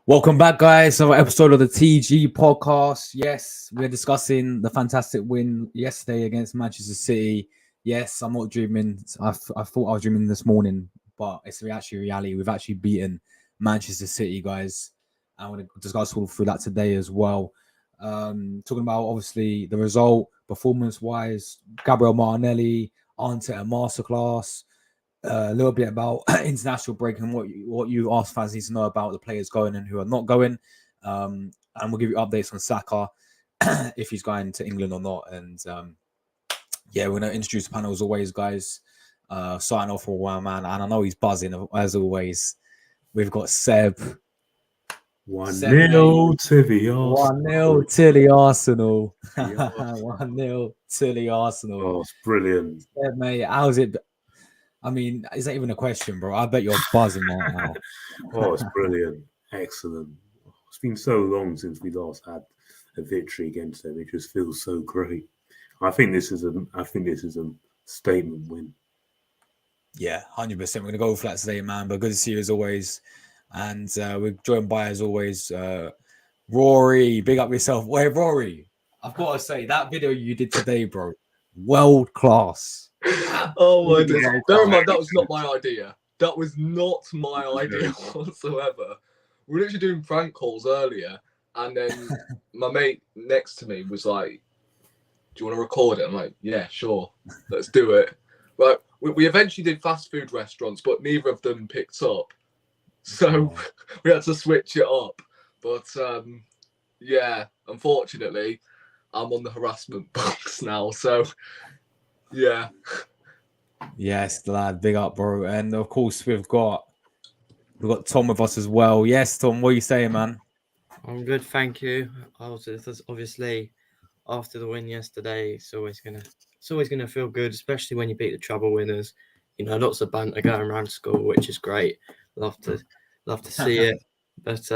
Welcome back, guys. Another episode of the TG podcast. Yes, we're discussing the fantastic win yesterday against Manchester City. Yes, I'm not dreaming. I thought I was dreaming this morning, but it's actually reality. We've actually beaten Manchester City, guys. I want to discuss all through that today as well. Talking about obviously the result, performance-wise, Gabriel Martinelli, Arteta Masterclass. A little bit about international break and what you ask fans need to know about the players going and who are not going. And we'll give you updates on Saka if he's going to England or not. And yeah, we're going to introduce the panel as always, guys. Starting off with one man, and I know he's buzzing as always. We've got Seb. 1-0 to the Arsenal. 1-0 to the Arsenal. The Arsenal. 1-0 to the Arsenal. Oh, it's brilliant. Seb, mate, how's it? I mean, is that even a question, bro? I bet you're buzzing right now. Oh, it's brilliant. Excellent. It's been so long since we last had a victory against them. It just feels so great. I think this is a statement win. Yeah, 100%. We're going to go for that today, man. But good to see you as always. And we're joined by, as always, Rory. Big up yourself. Wait, Rory, I've got to say, that video you did today, bro, world class. Oh my god. Bear in mind, that was not my idea. That was not my idea whatsoever. We were literally doing prank calls earlier, and then my mate next to me was like, do you want to record it? I'm like, yeah, sure. Let's do it. Right. We eventually did fast food restaurants, but neither of them picked up. So we had to switch it up. But yeah, unfortunately, I'm on the harassment box now. So yeah. Yes, lad. Big up, bro. And of course, we've got Tom with us as well. Yes, Tom, what are you saying, man? I'm good, thank you. Obviously, after the win yesterday, it's always gonna feel good, especially when you beat the treble winners. You know, lots of banter going around school, which is great. Love to see it. But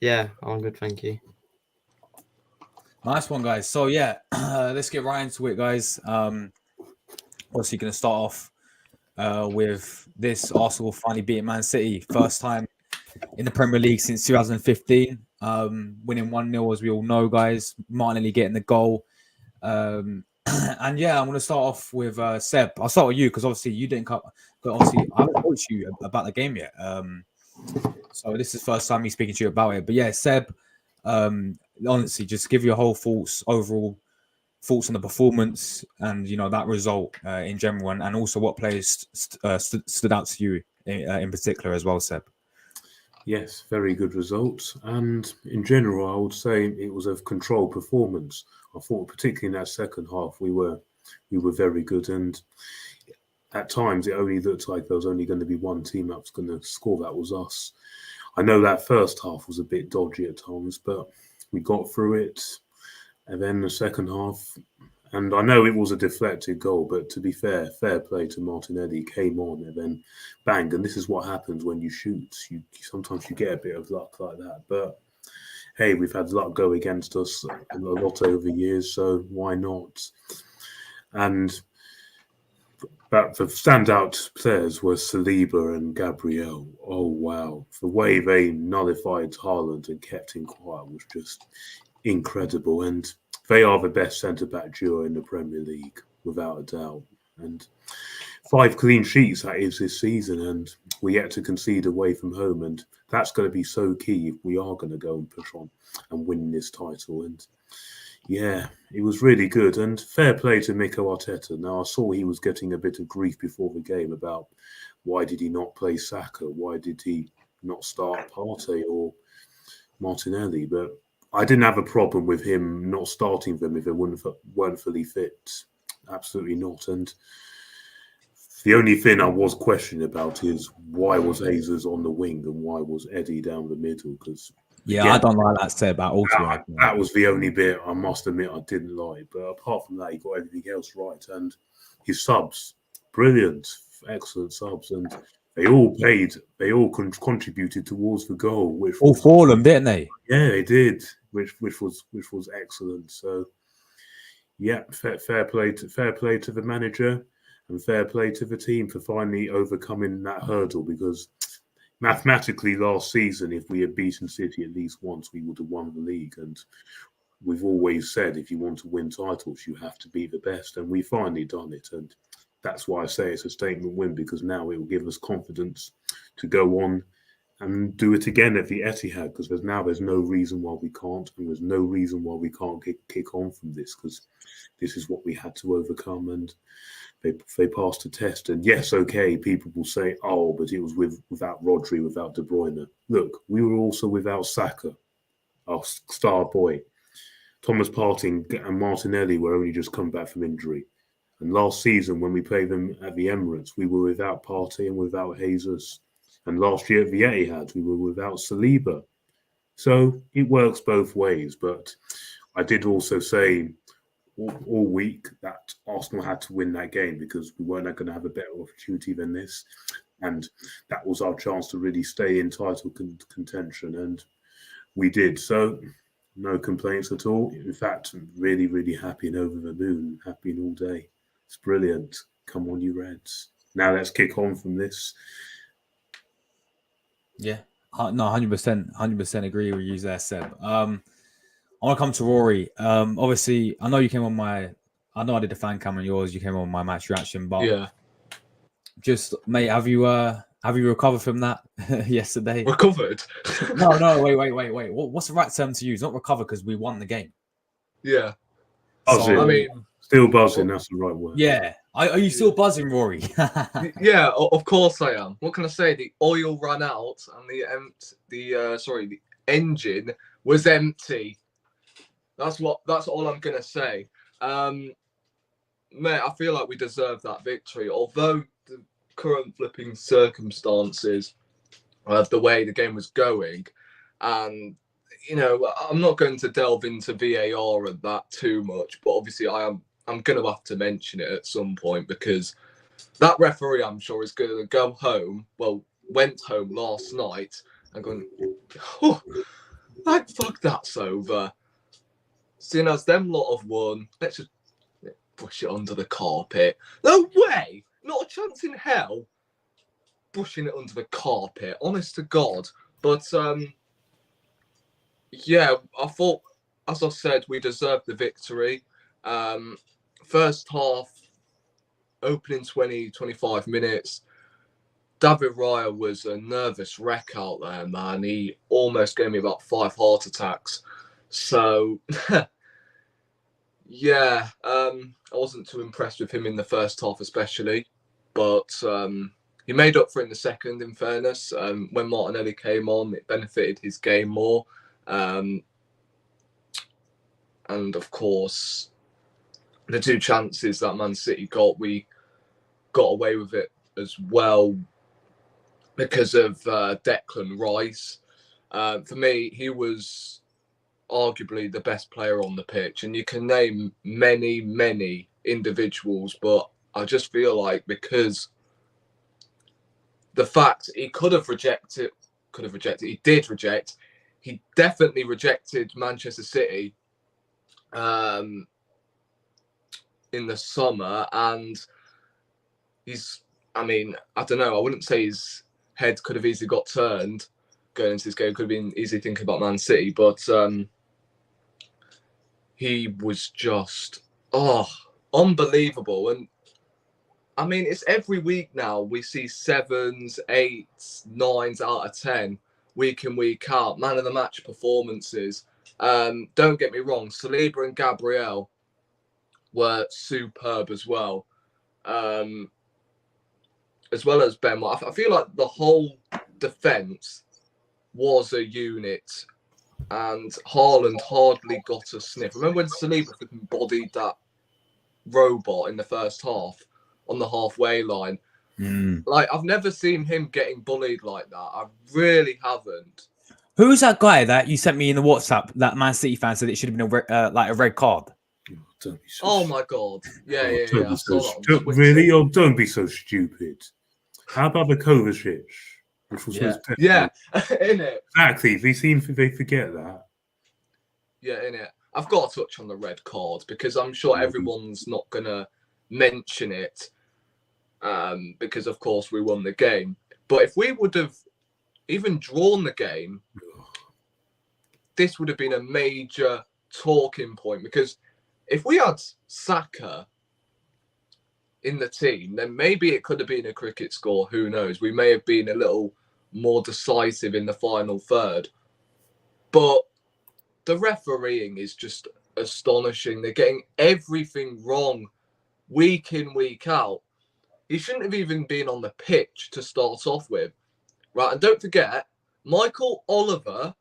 yeah, I'm good, thank you. Nice one, guys. So yeah, let's get right into it, guys. Obviously, going to start off with this Arsenal finally beating Man City, first time in the Premier League since 2015, winning 1-0, as we all know, guys. Martinelli getting the goal. And yeah, I'm going to start off with Seb. I'll start with you because obviously you didn't cut, but obviously I haven't talked to you about the game yet. So this is the first time me speaking to you about it. But yeah, Seb, honestly, just give your whole overall thoughts on the performance and that result in general, and also what players stood out to you in particular as well, Seb. Yes, very good results. And in general, I would say it was a controlled performance. I thought, particularly in that second half, we were very good. And at times, it only looked like there was only going to be one team that was going to score. That was us. I know that first half was a bit dodgy at times, but we got through it. And then the second half, and I know it was a deflected goal, but to be fair play to Martinelli, came on and then bang. And this is what happens when you shoot. Sometimes you get a bit of luck like that. But hey, we've had luck go against us a lot over years, so why not? But the standout players were Saliba and Gabriel. Oh, wow. The way they nullified Haaland and kept him quiet was just incredible. And they are the best centre-back duo in the Premier League, without a doubt. And 5 clean sheets, that is, this season. And we're yet to concede away from home. And that's going to be so key if we are going to go and push on and win this title. And yeah, it was really good. And fair play to Mikel Arteta. Now, I saw he was getting a bit of grief before the game about why did he not play Saka? Why did he not start Partey or Martinelli? But I didn't have a problem with him not starting them if they weren't fully fit. Absolutely not. And the only thing I was questioning about is why was Jesus on the wing and why was Eddie down the middle? Because yeah, I don't like that, Seb, at all. That was the only bit I must admit I didn't like. But apart from that, he got everything else right. And his subs, brilliant, excellent subs. And they all contributed towards the goal. All 4 of them, didn't they? Yeah, they did, which was excellent. So, yeah, fair play to the manager, and fair play to the team for finally overcoming that hurdle. Because mathematically last season, if we had beaten City at least once, we would have won the league. And we've always said, if you want to win titles, you have to be the best. And we finally done it. And that's why I say it's a statement win, because now it will give us confidence to go on and do it again at the Etihad, because there's no reason why we can't, and there's no reason why we can't kick on from this, because this is what we had to overcome, and they passed the test. And yes, okay, people will say, oh, but it was without Rodri, without De Bruyne. Look, we were also without Saka, our star boy. Thomas Partey and Martinelli were only just come back from injury. And last season, when we played them at the Emirates, we were without Partey and without Jesus. And last year at the Etihad, we were without Saliba. So it works both ways. But I did also say all week that Arsenal had to win that game, because we weren't going to have a better opportunity than this. And that was our chance to really stay in title contention. And we did. So no complaints at all. In fact, I'm really, really happy and over the moon. Happy all day. It's brilliant. Come on, you Reds. Now let's kick on from this. Yeah, no, 100% agree with you there, Seb. I want to come to Rory. Obviously, I know you came on I did the fan cam on yours. You came on my match reaction, but Yeah. Just, mate, have you recovered from that yesterday? Recovered? No, wait. What's the right term to use? Not recover, because we won the game. Yeah. Buzzing. I mean, still buzzing. That's the right word. Yeah. Are you still buzzing, Rory? yeah, of course I am. What can I say? The oil ran out, and the engine was empty. That's all I'm gonna say. Mate, I feel like we deserve that victory, although the current flipping circumstances of the way the game was going, and I'm not going to delve into VAR and that too much, but obviously I'm going to have to mention it at some point, because that referee, I'm sure, is going to go home. Well, went home last night and going, oh, like, fuck, that's over. Seeing as them lot have won, let's just brush it under the carpet. No way! Not a chance in hell brushing it under the carpet, honest to God. But, yeah, I thought, as I said, we deserved the victory. First half, opening 20-25 minutes, David Raya was a nervous wreck out there, man. He almost gave me about 5 heart attacks. So, yeah, I wasn't too impressed with him in the first half especially. But he made up for it in the second, in fairness. When Martinelli came on, it benefited his game more. And, of course, the 2 chances that Man City got, we got away with it as well because of Declan Rice. For me, he was arguably the best player on the pitch. And you can name many, many individuals, but I just feel like because the fact he he definitely rejected Manchester City in the summer, and I don't know, I wouldn't say his head could have easily got turned going into this game, could have been easily thinking about Man City, but he was just unbelievable. And I mean, it's every week now we see 7s, 8s, 9s out of 10 week in, week out, man of the match performances. Don't get me wrong, Saliba and Gabriel were superb as well. As well as Ben White. I feel like the whole defence was a unit, and Haaland hardly got a sniff. Remember when Saliba bodied that robot in the first half on the halfway line? Like, I've never seen him getting bullied like that. I really haven't. Who's that guy that you sent me in the WhatsApp, that Man City fan said it should have been a red card? Oh my God. Yeah. Really? Oh, don't be so stupid. How about the Kovacic? Which was yeah, innit? Exactly. They forget that. Yeah, innit? I've got to touch on the red card because I'm sure everyone's not going to mention it because, of course, we won the game. But if we would have even drawn the game, this would have been a major talking point, because if we had Saka in the team, then maybe it could have been a cricket score. Who knows? We may have been a little more decisive in the final third. But the refereeing is just astonishing. They're getting everything wrong week in, week out. He shouldn't have even been on the pitch to start off with. Right, and don't forget, Michael Oliver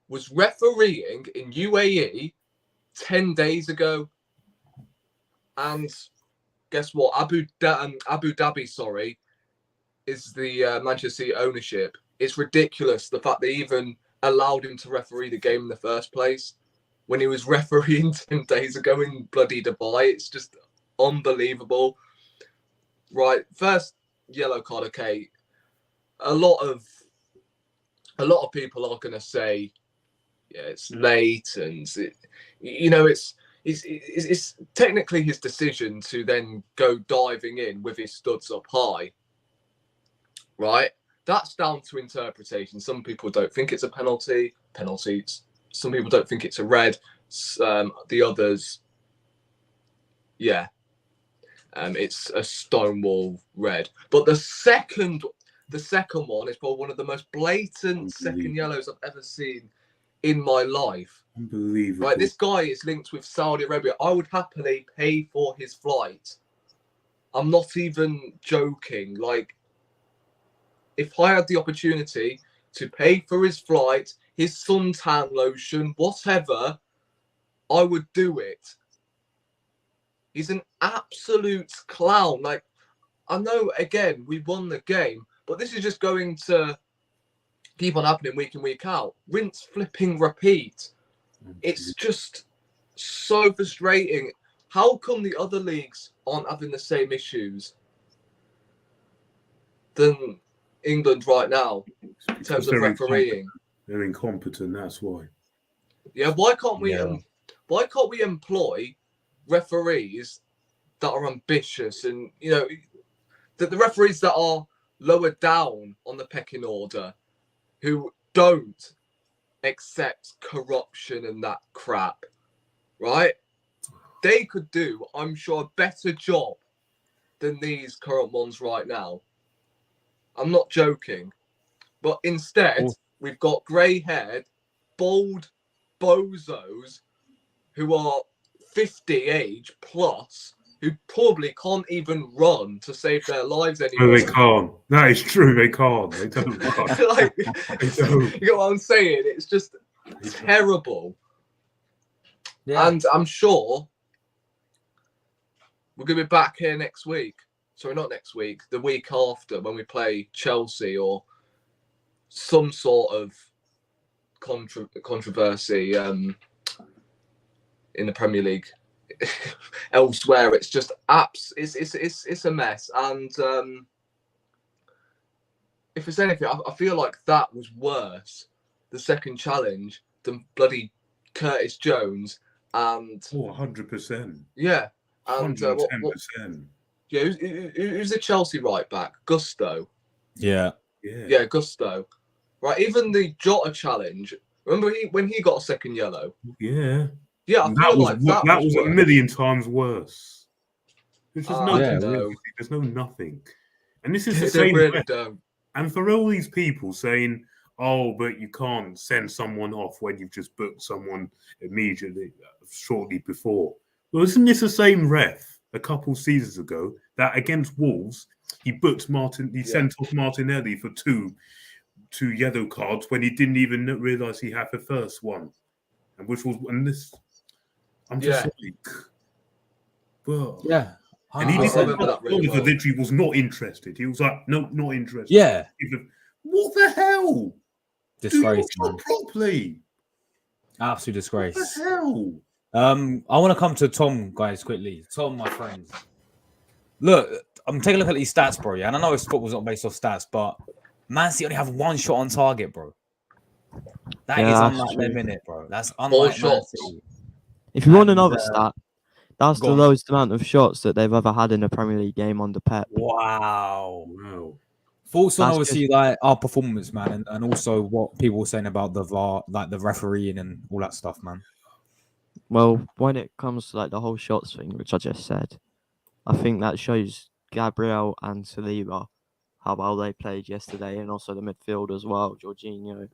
was refereeing in UAE 10 days ago. And guess what? Abu Dhabi, is the Manchester City ownership. It's ridiculous, the fact they even allowed him to referee the game in the first place when he was refereeing 10 days ago in bloody Dubai. It's just unbelievable. Right, first yellow card, okay. A lot of people are going to say, yeah, it's late, and it's technically his decision to then go diving in with his studs up high. Right, that's down to interpretation. Some people don't think it's a penalty. Some people don't think it's a red. The others, yeah, it's a stonewall red. But the second one is probably one of the most blatant second yellows I've ever seen in my life. Unbelievable. Right, this guy is linked with Saudi Arabia. I would happily pay for his flight. I'm not even joking. Like, if I had the opportunity to pay for his flight, his suntan lotion, whatever, I would do it. He's an absolute clown. Like, I know, again, we won the game, but this is just going to keep on happening week in, week out. Rinse, flipping, repeat. It's just so frustrating. How come the other leagues aren't having the same issues than England right now in terms of refereeing? They're incompetent, that's why. Yeah, why can't we employ referees that are ambitious, and the referees that are lower down on the pecking order, who don't accept corruption and that crap, right? They could do, I'm sure, a better job than these current ones right now. I'm not joking. But instead, we've got grey-haired, bald bozos who are 50 age plus, who probably can't even run to save their lives anymore. No, they can't. That is true. They can't. They don't. They don't. You know what I'm saying? It's just terrible. Yeah. And I'm sure we're going to be back here next week. Sorry, not next week. The week after, when we play Chelsea or some sort of controversy in the Premier League. Elsewhere, it's just it's a mess. And if it's anything, I feel like that was worse, the second challenge, than bloody Curtis Jones and 100%. Yeah, and 110%. Yeah, who's the Chelsea right back? Gusto. Yeah, Gusto. Right, even the Jota challenge. Remember when he got a second yellow? Yeah. Yeah, I feel like that was a million times worse. There's just no. There's no nothing. And this is the they same. Really don't. And for all these people saying, "Oh, but you can't send someone off when you've just booked someone immediately, shortly before." Well, isn't this the same ref a couple seasons ago that against Wolves he booked sent off Martinelli for two yellow cards when he didn't even realise he had the first one, and this. I'm just like, well, yeah. And he literally was not interested. He was like, no, not interested. Yeah. What the hell? Disgrace, do your job properly. Absolute disgrace. What the hell? I want to come to Tom, guys, quickly. Tom, my friend. Look, I'm taking a look at these stats, bro. Yeah, and I know football's not based off stats, but Man City only have one shot on target, bro. That is unlike their minute, bro. That's unlike Man City. If you want another stat, that's the lowest amount of shots that they've ever had in a Premier League game under Pep. Wow. Thoughts on That's obviously like our performance, man, and also what people were saying about the VAR, like the refereeing and all that stuff, man. Well, when it comes to like the whole shots thing, which I just said, I think that shows Gabriel and Saliba how well they played yesterday, and also the midfield as well, Jorginho.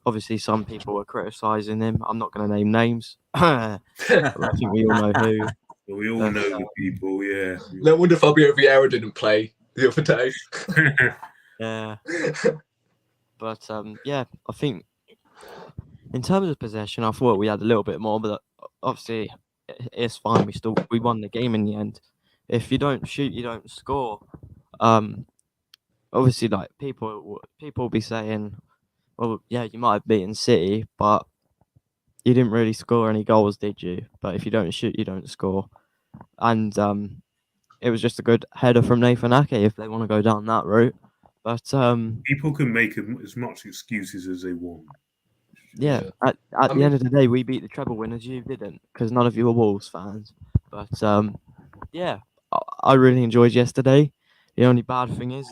Obviously, some people were criticising him. I'm not going to name names. I think we all know who. We all know the people, yeah. No wonder Fabio Vieira didn't play the other day. Yeah. But yeah, I think in terms of possession, I thought we had a little bit more, but obviously it's fine. We won the game in the end. If you don't shoot, you don't score. Obviously, like people will be saying, well, yeah, you might have beaten City, but you didn't really score any goals, did you? But if you don't shoot, you don't score. And it was just a good header from Nathan Ake if they want to go down that route. But people can make as much excuses as they want. yeah, at the end of the day, we beat the treble winners. You didn't, because none of you were Wolves fans. But yeah, I really enjoyed yesterday. The only bad thing is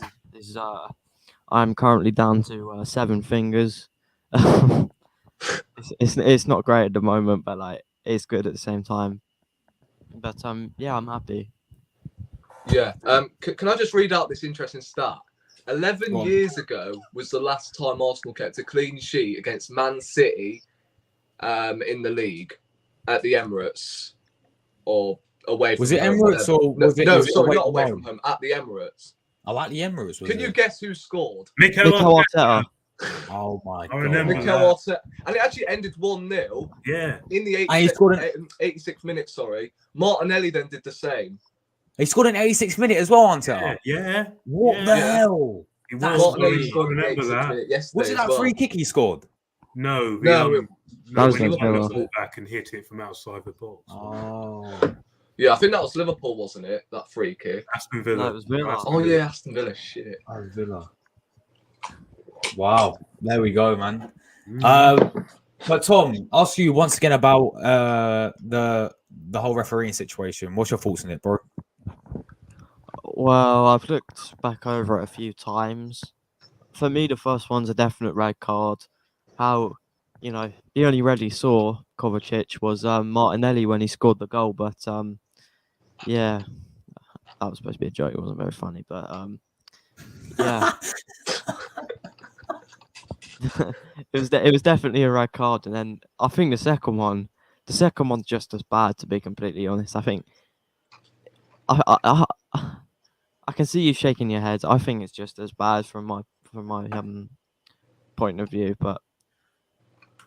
I'm currently down to 7 fingers. It's not great at the moment, but like it's good at the same time. But yeah, I'm happy. Yeah. Can I just read out this interesting stat? 11 years ago was the last time Arsenal kept a clean sheet against Man City in the league at the Emirates or away from Was it home, Emirates whatever. or was it? No, was it sorry, not away from from home, at the Emirates. I like the Emirates. Can you guess who scored? Mikel Arteta. Oh my I god! remember Mikel Arteta, and it actually ended 1-0. Yeah. In the And he scored 86 minutes. Sorry, Martinelli then did the same. He scored an 86 minute as well, Arteta. Yeah. What the hell? It That's was. Martinelli weird. scored in the remember 86 that. minute yesterday. Was it as that well. free kick he scored? No, No, that was when he against won the Villa. ball back and hit it from outside the box. Oh, Yeah, I think that was Liverpool, wasn't it? That free kick. Aston Villa. No, it was Villa. Aston Oh Villa. yeah, Aston Villa. Shit. Villa. Wow, there we go, man. Mm. But Tom, ask you once again about the whole refereeing situation. What's your thoughts on it, bro? Well, I've looked back over it a few times. For me, the first one's a definite red card. How, the only red he saw, Kovacic, was Martinelli when he scored the goal. But yeah, that was supposed to be a joke. It wasn't very funny, but yeah, it was definitely a red card. And then I think the second one's just as bad. To be completely honest, I think I can see you shaking your head. I think it's just as bad from my point of view, but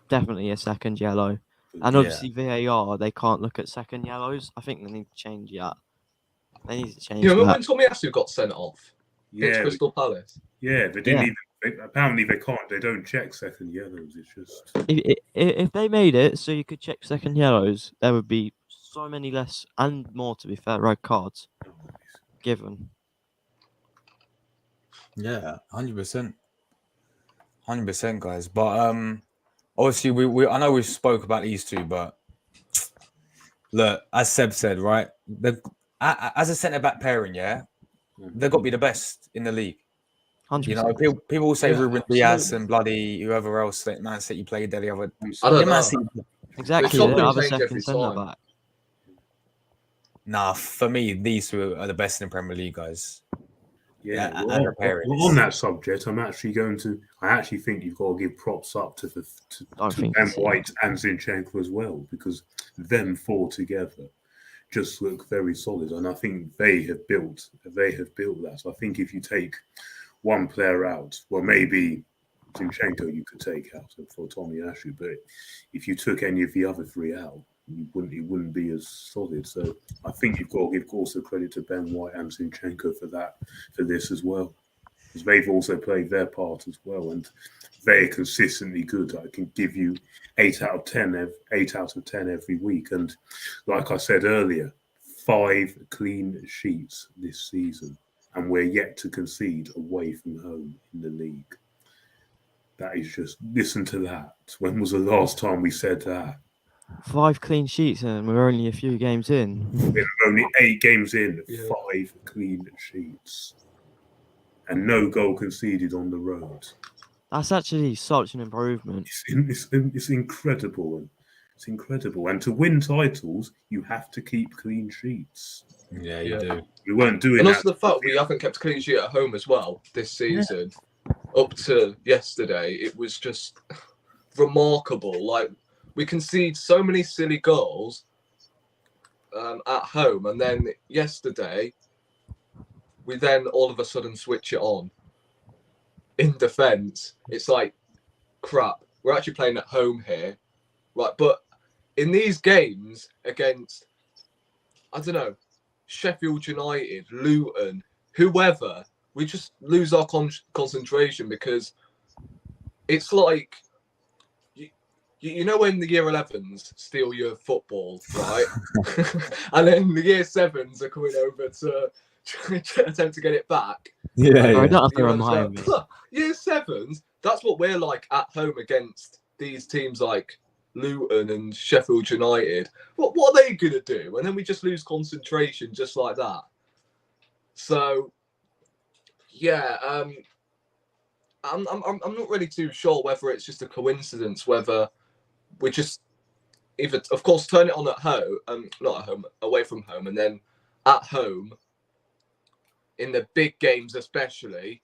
definitely a second yellow. And obviously VAR, they can't look at second yellows. I think they need to change that. They need to change. You remember that. when Tomiyasu got sent off against Yeah, Crystal Palace? yeah, they didn't even. Apparently, they can't. They don't check second yellows. It's just. If they made it so you could check second yellows, there would be so many less and more, to be fair, red cards given. Yeah, 100%, 100%, guys. But obviously, we I know we spoke about these two, but look, as Seb said, right, as a centre back pairing, yeah, they've got to be the best in the league. 100%. People will say Yeah, Ruben absolutely. Diaz and bloody whoever else that Man City played there the other. I don't know. Man City, Exactly. But They something have a change second every centre time. back. nah, for me, these two are the best in the Premier League, guys. Yeah, Yeah, well, pairings. on that subject, I actually think you've got to give props up to Ben White and Zinchenko as well, because them four together just look very solid, and I think they have built that. So I think if you take one player out, well, maybe Zinchenko you could take out for Tomiyasu, but if you took any of the other three out, it wouldn't be as solid. So I think you've got to give also credit to Ben White and Zinchenko for this as well, because they've also played their part as well, and they're consistently good. I can give you 8 out of 10 every week, and like I said earlier, 5 clean sheets this season, and we're yet to concede away from home in the league. That is just, listen to that. When was the last time we said that? 5 clean sheets and we're only a few games in. We're only 8 games in, 5 clean sheets. and no goal conceded on the road. That's actually such an improvement. It's incredible. It's incredible. And to win titles, you have to keep clean sheets. Yeah, you do. We weren't doing And that. also the fact we haven't kept a clean sheet at home as well this season. Up to yesterday, it was just remarkable. Like, we concede so many silly goals at home, and then yesterday, we then all of a sudden switch it on. In defence, it's like, crap, we're actually playing at home here. Right, but in these games against, I don't know, Sheffield United, Luton, whoever, we just lose our concentration because it's like, you know when the year 11s steal your football, right? And then the year 7s are coming over to attempt to get it back. Yeah, I yeah. don't have to remind me. Year 7s, that's what we're like at home against these teams like Luton and Sheffield United. What are they going to do? And then we just lose concentration just like that. So, yeah, I'm not really too sure whether it's just a coincidence, whether we just either, of course, turn it on at home, not at home, away from home, and then at home, in the big games especially,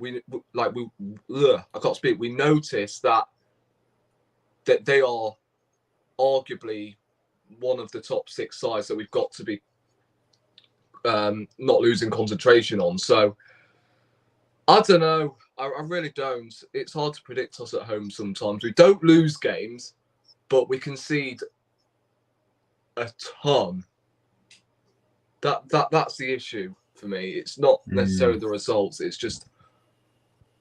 I can't speak. We notice that they are arguably one of the top 6 sides that we've got to be not losing concentration on. So I don't know. I really don't. It's hard to predict us at home sometimes. We don't lose games, but we concede a ton. That's the issue for me. It's not necessarily the results. It's just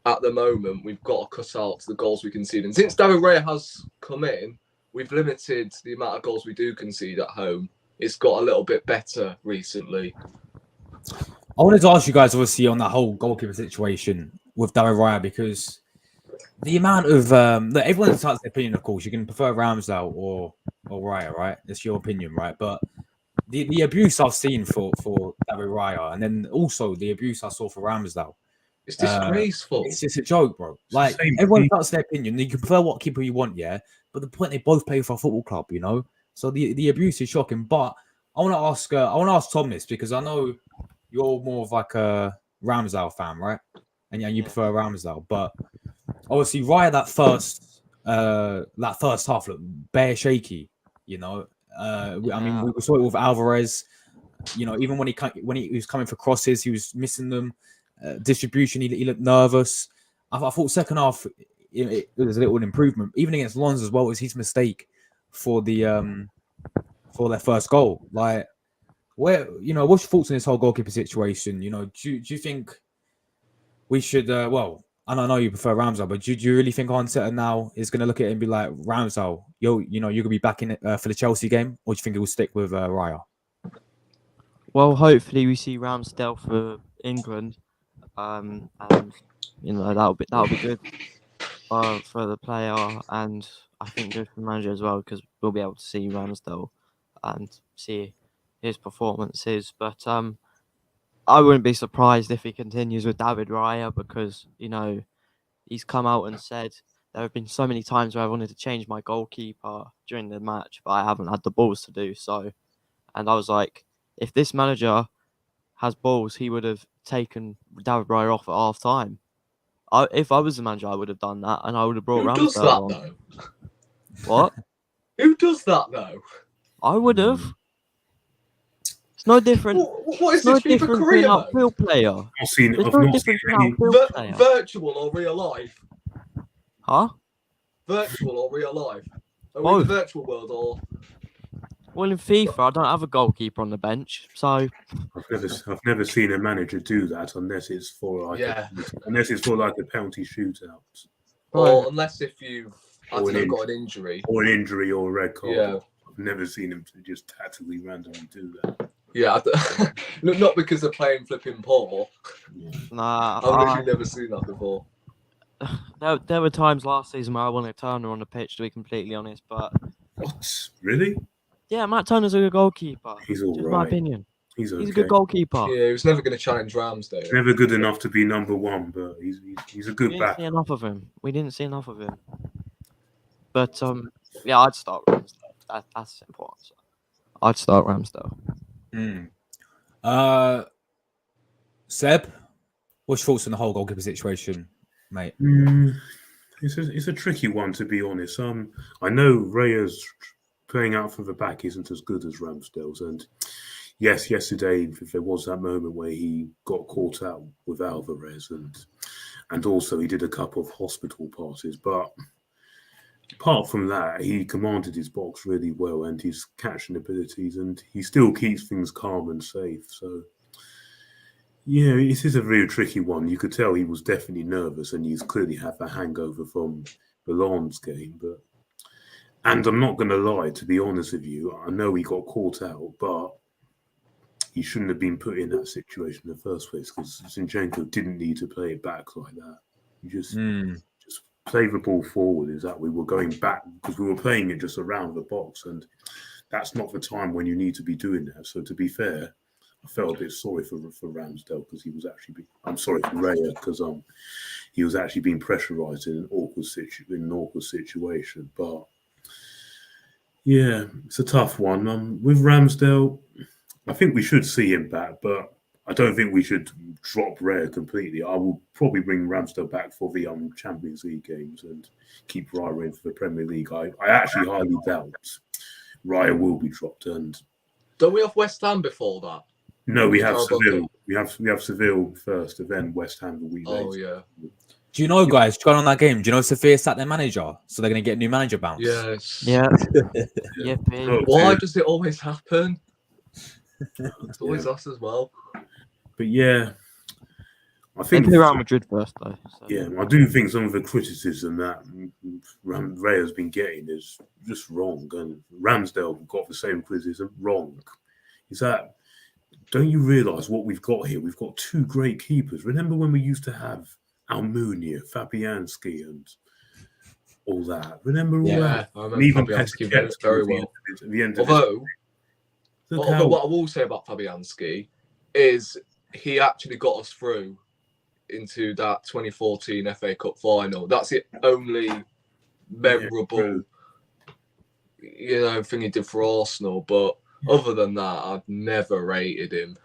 at the moment we've got to cut out the goals we concede. And since David Raya has come in, we've limited the amount of goals we do concede at home. It's got a little bit better recently. I wanted to ask you guys, obviously, on that whole goalkeeper situation with David Raya, because the amount of look, everyone has their opinion, of course. You can prefer Ramsdale or Raya, right? That's your opinion, right? But the abuse I've seen for David Raya, and then also the abuse I saw for Ramsdale, it's disgraceful. It's just a joke, bro. Like, everyone has their opinion. You can prefer what keeper you want, yeah. But the point, they both play for a football club, you know. So the abuse is shocking. But I want to ask Tom this, because I know you're more of like a Ramsdale fan, right? And yeah, you prefer Ramsdale, but obviously Raya that first half looked bare shaky, you know. I mean, we saw it with Alvarez. You know, even when he was coming for crosses, he was missing them. Distribution, he looked nervous. I thought second half it was a little improvement, even against Lons as well. It was his mistake for their first goal. Like, what's your thoughts on this whole goalkeeper situation? You know, do you think we should? And I know you prefer Ramsdale, but do you really think Arteta now is going to look at it and be like, Ramsdale, you're going to be back in it for the Chelsea game, or do you think it will stick with Raya? Well, hopefully we see Ramsdale for England, and that'll be good for the player, and I think good for the manager as well, because we'll be able to see Ramsdale and see his performances. But I wouldn't be surprised if he continues with David Raya, because he's come out and said there have been so many times where I wanted to change my goalkeeper during the match, but I haven't had the balls to do so. And I was like, if this manager has balls, he would have taken David Raya off at half time. If I was the manager, I would have done that, and I would have brought Ramsdale on. Who does that, though? What? Who does that, though? I would have. It's no different. What is this FIFA career, an outfield player? I've not seen any. Virtual or real life? Huh? Virtual or real life? Are we in Both. the virtual world or? Well, in FIFA, I don't have a goalkeeper on the bench, so I've never seen a manager do that unless it's for like a penalty shootout, Or unless if you've got an injury or a red card. Yeah. I've never seen him to just tactically randomly do that. Yeah, not because they're playing flipping poor. nah. I've literally never seen that before. There were times last season where I wanted Turner on the pitch, to be completely honest. But What? Really? yeah, Matt Turner's a good goalkeeper. He's all Just right. my opinion. He's okay. He's a good goalkeeper. Yeah, he was never going to challenge Ramsdale. Never good enough to be number one, but he's a We good didn't back. see enough of him. But yeah, I'd start Ramsdale. That's important. So I'd start Ramsdale. Seb, what's your thoughts on the whole goalkeeper situation, mate? It's a tricky one, to be honest. I know Raya's playing out from the back isn't as good as Ramsdale's, and yes, yesterday there was that moment where he got caught out with Alvarez, and also he did a couple of hospital passes. But apart from that, he commanded his box really well, and his catching abilities, and he still keeps things calm and safe. So yeah, this is a really tricky one. You could tell he was definitely nervous, and he's clearly had a hangover from Milan's game. And I'm not going to lie, to be honest with you, I know he got caught out, but he shouldn't have been put in that situation in the first place, because Zinchenko didn't need to play it back like that. You just play the ball forward. Is that we were going back because we were playing it just around the box, and that's not the time when you need to be doing that. So to be fair, I felt a bit sorry for Ramsdale, because he was actually I'm sorry for Raya, because he was actually being pressurised in an awkward situation. But yeah, it's a tough one. With Ramsdale, I think we should see him back, but I don't think we should drop Raya completely. I will probably bring Ramsdale back for the Champions League games and keep Raya in for the Premier League. I actually highly doubt Raya will be dropped. And don't we have West Ham before that? No, we have Seville. We have Seville first, and then West Ham the week later. Oh yeah. Do you know, guys, going on that game, do you know Sevilla sat their manager? So they're going to get a new manager bounce? Yes. Yeah. Why does it always happen? It's always us as well. But yeah, I think Real Madrid first, though. So. Yeah, I do think some of the criticism that Raya's been getting is just wrong, and Ramsdale got the same criticism wrong. Is that, don't you realise what we've got here? We've got two great keepers. Remember when we used to have Almunia, Fabianski, and all that? Remember all that? I remember Fabianski very well. Although what I will say about Fabianski is he actually got us through into that 2014 FA Cup final. That's the only memorable, thing he did for Arsenal. But other than that, I've never rated him.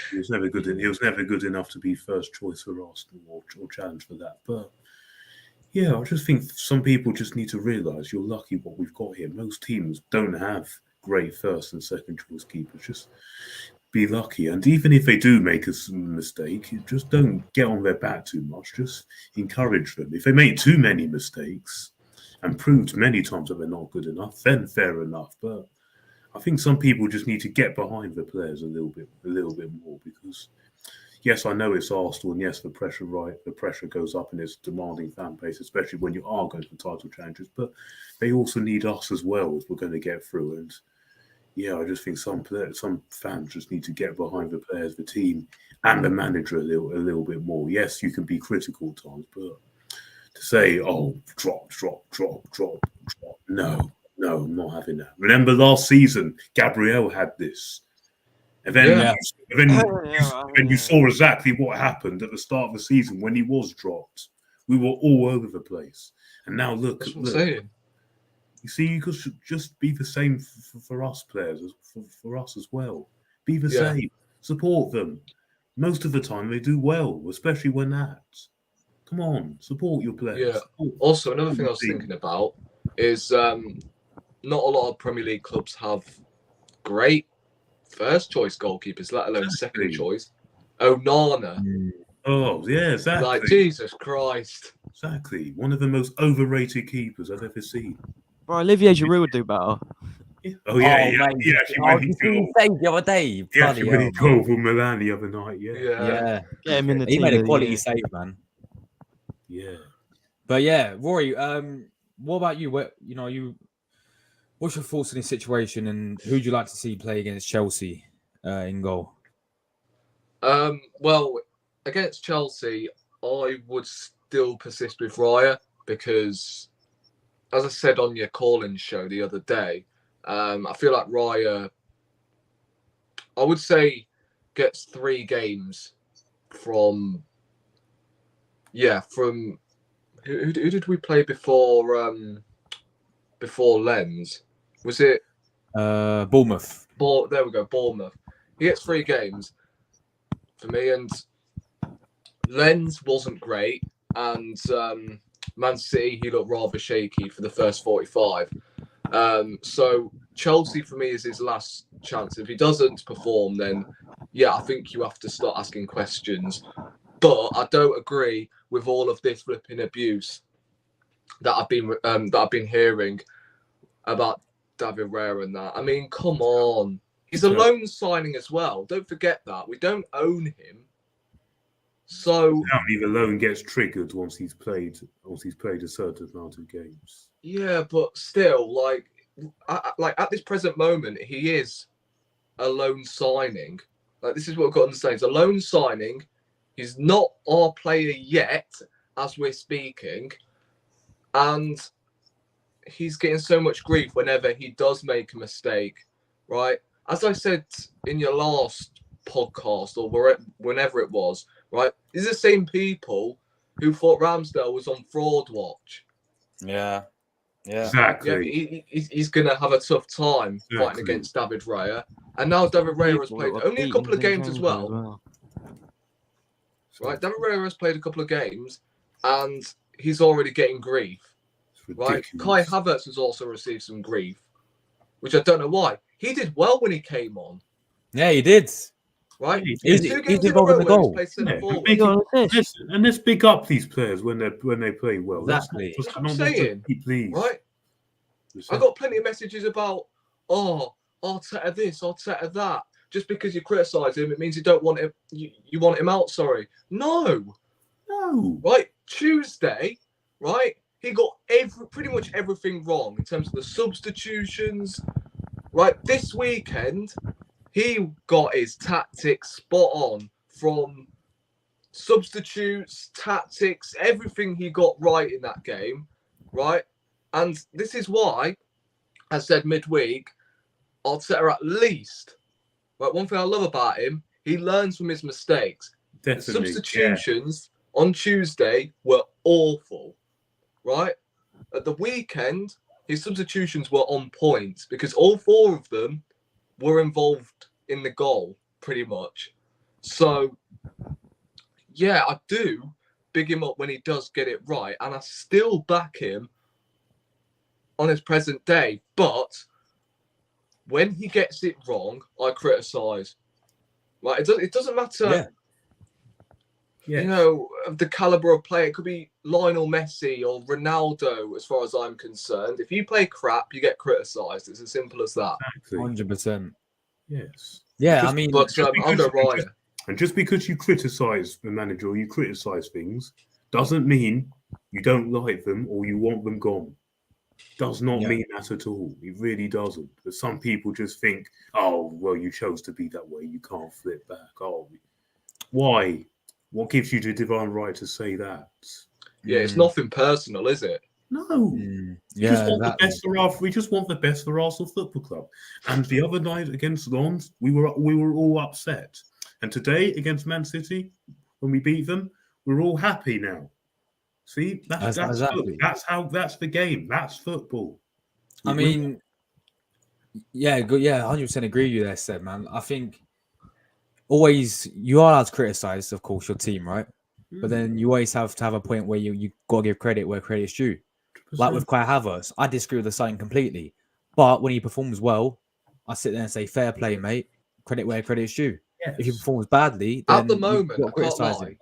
He was never good. He was never good enough to be first choice for Arsenal or challenge for that. But yeah, I just think some people just need to realise you're lucky what we've got here. Most teams don't have great first and second choice keepers. Just be lucky. And even if they do make a mistake, just don't get on their back too much. Just encourage them. If they make too many mistakes and proved many times that they're not good enough, then fair enough. But I think some people just need to get behind the players a little bit more, because yes, I know it's Arsenal, and yes, the pressure goes up, and it's demanding fan base, especially when you are going for title challenges. But they also need us as well if we're going to get through. And yeah, I just think some fans just need to get behind the players, the team, and the manager a little bit more. Yes, you can be critical at times, but to say, "Oh, drop," no, I'm not having that. Remember last season, Gabriel had this. And then, you saw exactly what happened at the start of the season when he was dropped. We were all over the place. And now look. That's what I'm saying. You see, you could just be the same for us players, for us as well. Be the same. Support them. Most of the time they do well, especially when that's. Come on, support your players. Yeah. Also, another thing I was thinking about is not a lot of Premier League clubs have great first choice goalkeepers, let alone second choice. Onana. Oh, yeah, exactly. Like, Jesus Christ. Exactly. One of the most overrated keepers I've ever seen. Bro, Olivier Giroud would do better. Oh, yeah. He saved the other day. He actually made a goal for Milan the other night, Yeah. Get him in the He team. made a quality save, man. Yeah. But yeah, Rory, what about you? What's your thoughts on this situation, and who would you like to see play against Chelsea in goal? Well, against Chelsea, I would still persist with Raya because, as I said on your call-in show the other day, I feel like Raya I would say gets 3 games from who did we play before Lens? Was it Bournemouth. there we go, Bournemouth. He gets 3 games for me, and Lens wasn't great, and Man City, he looked rather shaky for the first 45. So Chelsea for me is his last chance. If he doesn't perform, then I think you have to start asking questions. But I don't agree with all of this flipping abuse that I've been hearing about David Raya and that. I mean, come on. He's a loan signing as well. Don't forget that. We don't own him. So How many the loan gets triggered once he's played a certain amount of games. yeah, but still, like at this present moment, he is a loan signing. Like, this is what I've got to understand. He's a loan signing. He's not our player yet, as we're speaking, and he's getting so much grief whenever he does make a mistake, right? As I said in your last podcast or whenever it was, right? These are the same people who thought Ramsdale was on fraud watch. Yeah. Exactly. Yeah, he's going to have a tough time fighting against David Raya. And now David Raya has played only a couple of games as well. Right? David Raya has played a couple of games and he's already getting grief. Right? Kai Havertz has also received some grief, which I don't know why. He did well when he came on. Yeah, he did. Right? He did well with the goal. And let's big up these players when they play well. Exactly. That's what I'm saying. Please. Right? I got plenty of messages about, Arteta this, Arteta that. Just because you criticise him, it means you don't want him. You want him out. Sorry, no. Right, Tuesday, right? He got pretty much everything wrong in terms of the substitutions. Right, this weekend, he got his tactics spot on from substitutes, tactics, everything he got right in that game. Right. And this is why, I said midweek, Arteta at least. Right, one thing I love about him, he learns from his mistakes. Definitely, the substitutions on Tuesday were awful. Right? At the weekend, his substitutions were on point because all 4 of them were involved in the goal, pretty much. So, I do big him up when he does get it right, and I still back him on his present day, but when he gets it wrong, I criticise. Right? It doesn't matter, you know, the caliber of player. It could be Lionel Messi or Ronaldo, as far as I'm concerned. If you play crap, you get criticised. It's as simple as that. 100%. Yes. Yeah, I'll go Raya. And just because you criticise the manager or you criticise things, doesn't mean you don't like them or you want them gone. Does not mean that at all. It really doesn't. But some people just think, oh, well, you chose to be that way. You can't flip back. Oh, why? What gives you the divine right to say that? Yeah, it's nothing personal, is it? No. We just want the best for Arsenal Football Club. And the other night against Lens, we were all upset. And today against Man City, when we beat them, we're all happy now. See, that's exactly. That's the game. That's football. I mean, 100% agree with you there, Seb, man. I think always you are allowed to criticize, of course, your team, right? But then you always have to have a point where you got to give credit where credit is due. 100%. Like with Kai Havertz, I disagree with the signing completely. But when he performs well, I sit there and say, fair play, mate. Credit where credit is due. Yes. If he performs badly, then at the moment, I can't lie.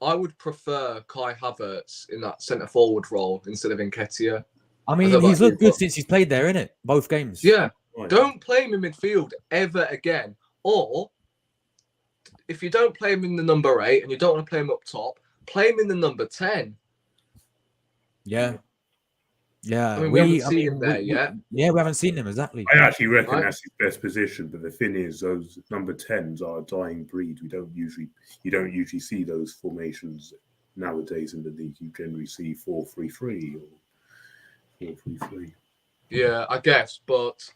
I would prefer Kai Havertz in that centre forward role instead of Nketiah. I mean, he's looked good since he's played there, innit? Both games. Yeah. Right. Don't play him in midfield ever again. Or if you don't play him in the number 8 and you don't want to play him up top, play him in the number 10. Yeah. Yeah. I mean, we haven't seen him there yet. Yeah, we haven't seen him, exactly. I actually reckon that's his best position, but the thing is, those number 10s are a dying breed. You don't usually see those formations nowadays in the league. You generally see 4-3-3 or 4-3-3. Yeah, I guess, but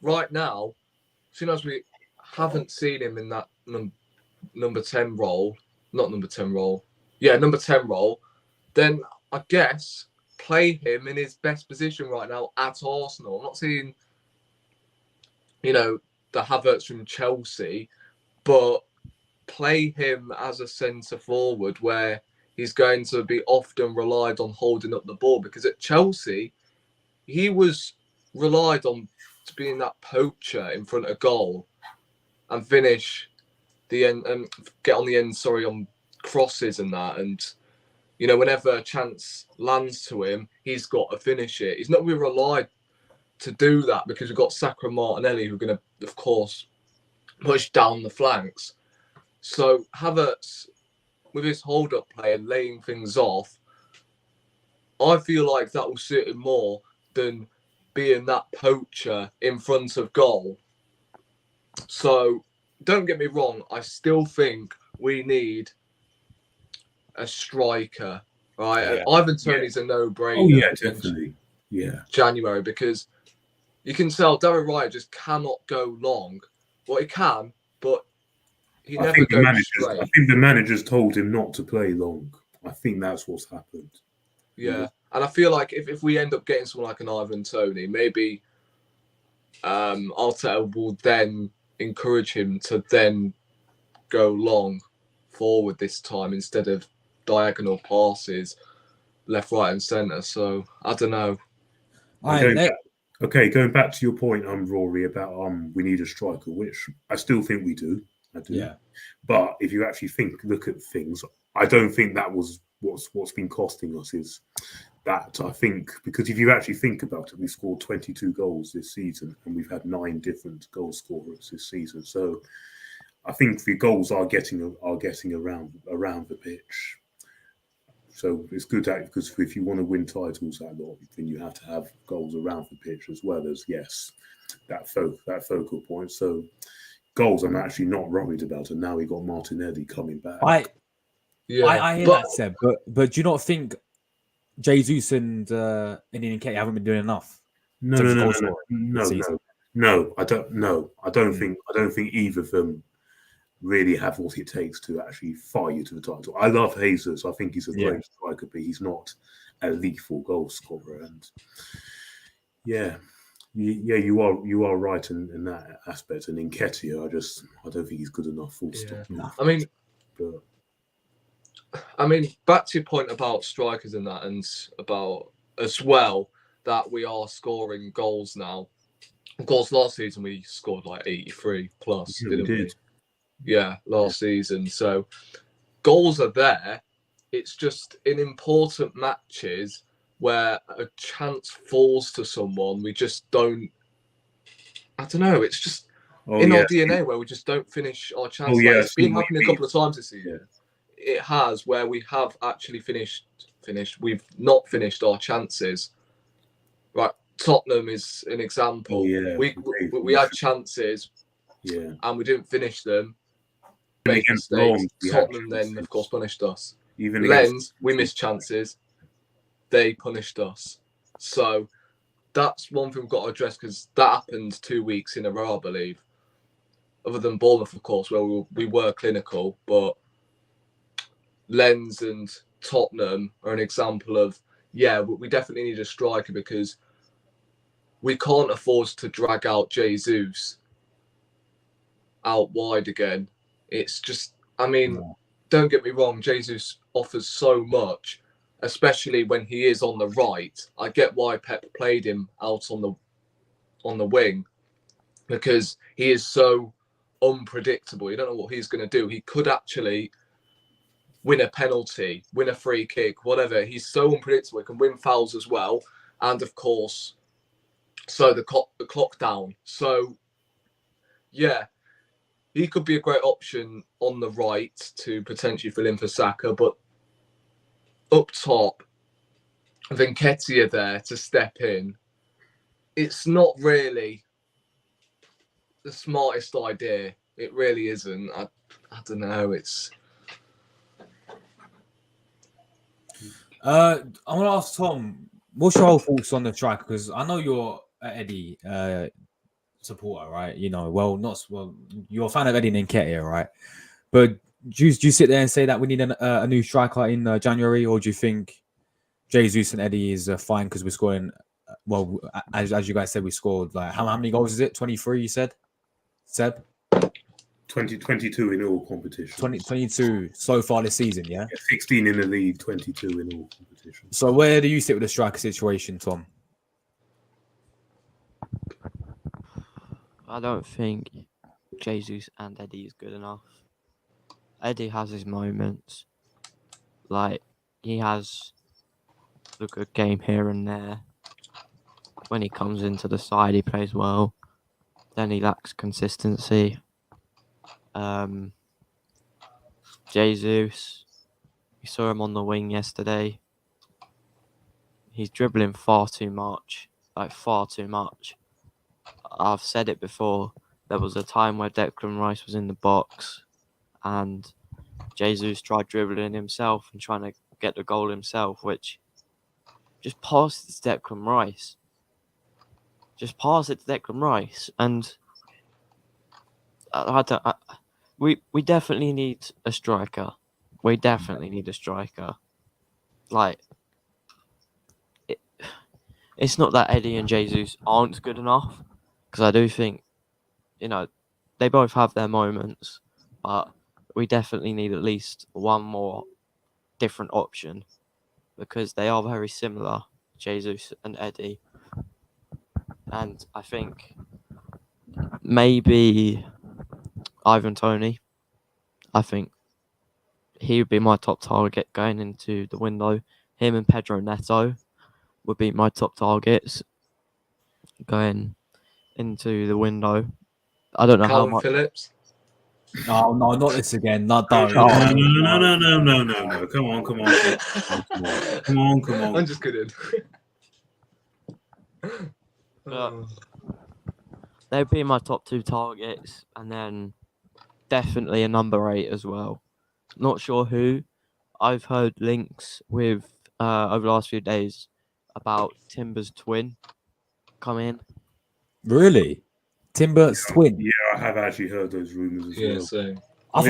right now, as soon as we haven't seen him in that number 10 role, not number 10 role, number 10 role, then I guess play him in his best position right now at Arsenal. I'm not seeing, the Havertz from Chelsea, but play him as a centre forward where he's going to be often relied on holding up the ball, because at Chelsea, he was relied on to being that poacher in front of goal and finish the end and get on the end, on crosses and that. And, whenever a chance lands to him, he's got to finish it. He's not really relied to do that because we've got Saka and Martinelli who are going to, of course, push down the flanks. So Havertz, with his hold-up play and laying things off, I feel like that will suit him more than being that poacher in front of goal. So don't get me wrong, I still think we need a striker, right? Yeah. Ivan Toney's a no-brainer. Oh yeah, definitely. Yeah. January, because you can tell Darren Wright just cannot go long. Well, he can, but he never goes straight. I think the managers told him not to play long. I think that's what's happened. Yeah. And I feel like if we end up getting someone like an Ivan Toney, maybe Arteta will then encourage him to then go long forward this time instead of diagonal passes left, right, and centre. So I don't know. Going back to your point, Rory, about we need a striker, which I still think we do. I do. Yeah. But if you actually look at things, I don't think that was what's been costing us. Is that I think, because if you actually think about it, we scored 22 goals this season and we've had 9 different goal scorers this season. So I think the goals are getting around the pitch. So it's good because if you want to win titles that lot, then you have to have goals around the pitch as well as, yes, that focal point. So goals I'm actually not worried about. And now we got Martinelli coming back. I hear that, Seb, but do you not think Jesus and Nketiah haven't been doing enough? No. I don't think either of them really have what it takes to actually fire you to the title. I love Jesus. I think he's a great striker, but he's not a lethal goal scorer. And you are right in that aspect. And Nketiah, I don't think he's good enough. Full stop. No. I mean, back to your point about strikers and that, and about as well that we are scoring goals now. Of course, last season we scored like 83 plus, didn't we? Yeah, last season. So goals are there. It's just in important matches where a chance falls to someone, we just don't. I don't know. It's just our DNA where we just don't finish our chances. It's been happening a couple of times this season. It has, where we have actually finished. We've not finished our chances. Right, Tottenham is an example. We had chances, and we didn't finish them. Tottenham then, of course, punished us. Lens, we missed chances. They punished us. So that's one thing we've got to address, because that happened 2 weeks in a row, I believe. Other than Bournemouth, of course, where we were clinical, but Lens and Tottenham are an example of, we definitely need a striker, because we can't afford to drag out Jesus out wide again. It's just, don't get me wrong, Jesus offers so much, especially when he is on the right. I get why Pep played him out on the wing, because he is so unpredictable. You don't know what he's going to do. He could actually win a penalty, win a free kick, whatever. He's so unpredictable. He can win fouls as well. And of course, slow the clock down. So, he could be a great option on the right to potentially fill in for Saka. But up top, Nketiah there to step in, it's not really the smartest idea. It really isn't. I don't know. I want to ask Tom, what's your whole thoughts on the striker? Because I know you're Eddie. supporter, right? You know, you're a fan of Eddie Nketiah, right? But do you sit there and say that we need a new striker in January, or do you think Jesus and Eddie is fine because we're scoring? Well, as you guys said, we scored like how many goals is it? 23, you said, Seb? 2022 in all competitions. 22 so far this season, yeah? 16 in the league, 22 in all competitions. So where do you sit with the striker situation, Tom? I don't think Jesus and Eddie is good enough. Eddie has his moments. Like, he has a good game here and there. When he comes into the side, he plays well. Then he lacks consistency. Jesus, we saw him on the wing yesterday. He's dribbling far too much. Like, far too much. I've said it before. There was a time where Declan Rice was in the box and Jesus tried dribbling himself and trying to get the goal himself, which just pass it to Declan Rice. Just pass it to Declan Rice. And we definitely need a striker. We definitely need a striker. Like, it's not that Eddie and Jesus aren't good enough, because I do think, you know, they both have their moments, but we definitely need at least one more different option, because they are very similar, Jesus and Eddie. And I think maybe Ivan Toney, I think he would be my top target going into the window. Him and Pedro Neto would be my top targets going into the window. I don't know Calvin how much. Phillips. Oh no, not this again. Not No, don't. no. Come on. I'm just kidding. They'd be my top two targets, and then definitely a number 8 as well. Not sure who. I've heard links with over the last few days about Timber's twin come in. Really? Timber's twin? Yeah, I have actually heard those rumors as well. Same. I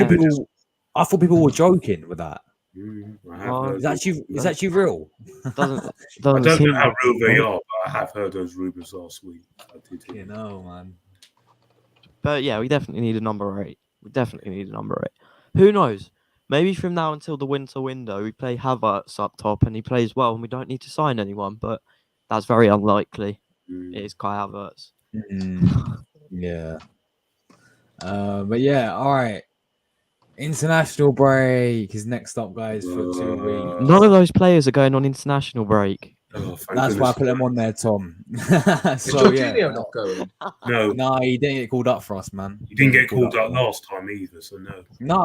thought people were joking with that. I have heard Is actually real? Doesn't I don't know seem how real they right? are, but I have heard those rumors last week. I did hear. You know, man. But yeah, we definitely need a number 8. We definitely need a number 8. Who knows? Maybe from now until the winter window, we play Havertz up top and he plays well and we don't need to sign anyone. But that's very unlikely. It is Kai Havertz. Yeah. But yeah, all right. International break is next up, guys, for 2 weeks. None of those players are going on international break. That's why I put them on there, Tom. Is So Jorginho not going? No, he didn't get called up for us, man. he didn't get called up last time either, so no. No,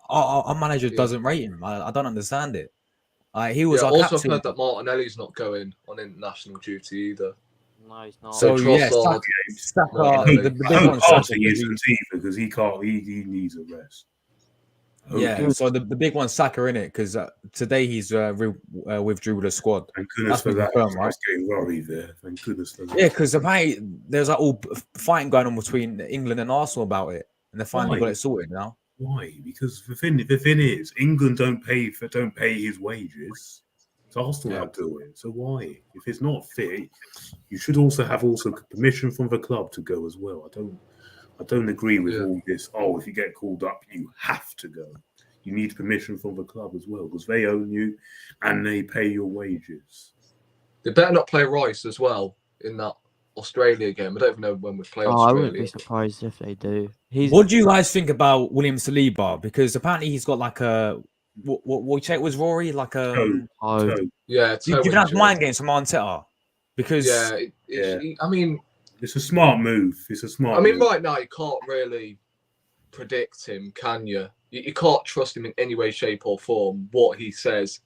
our manager doesn't rate him. I don't understand it. He was our also captain. heard that Martinelli's not going on international duty either. No, he's not. So yeah, Trossard, Saka, Martinelli. the big I one's hope Saka. Partey isn't either because he can't. He needs a rest. Yeah, so the big one's Saka in it because today he's withdrew with the squad. Thank goodness for that. Confirmed, right? I was getting worried there. Thank goodness for that. Yeah, because apparently there's like all fighting going on between England and Arsenal about it, and they finally got it sorted now. Why? Because the thing is, England don't pay his wages. It's Arsenal that do it. So why? If it's not fit, you should also have permission from the club to go as well. I don't agree with all this. Oh, if you get called up, you have to go. You need permission from the club as well because they own you and they pay your wages. They better not play Rice as well in that Australia game. I don't even know when we play I Australia. wouldn't be surprised if they do. What do you guys think about William Saliba? Because apparently he's got like a what check was Rory like a toe. Yeah, you can have mind games from Arteta because I mean, it's a smart move. Right now you can't really predict him, can you? You can't trust him in any way, shape, or form. What he says,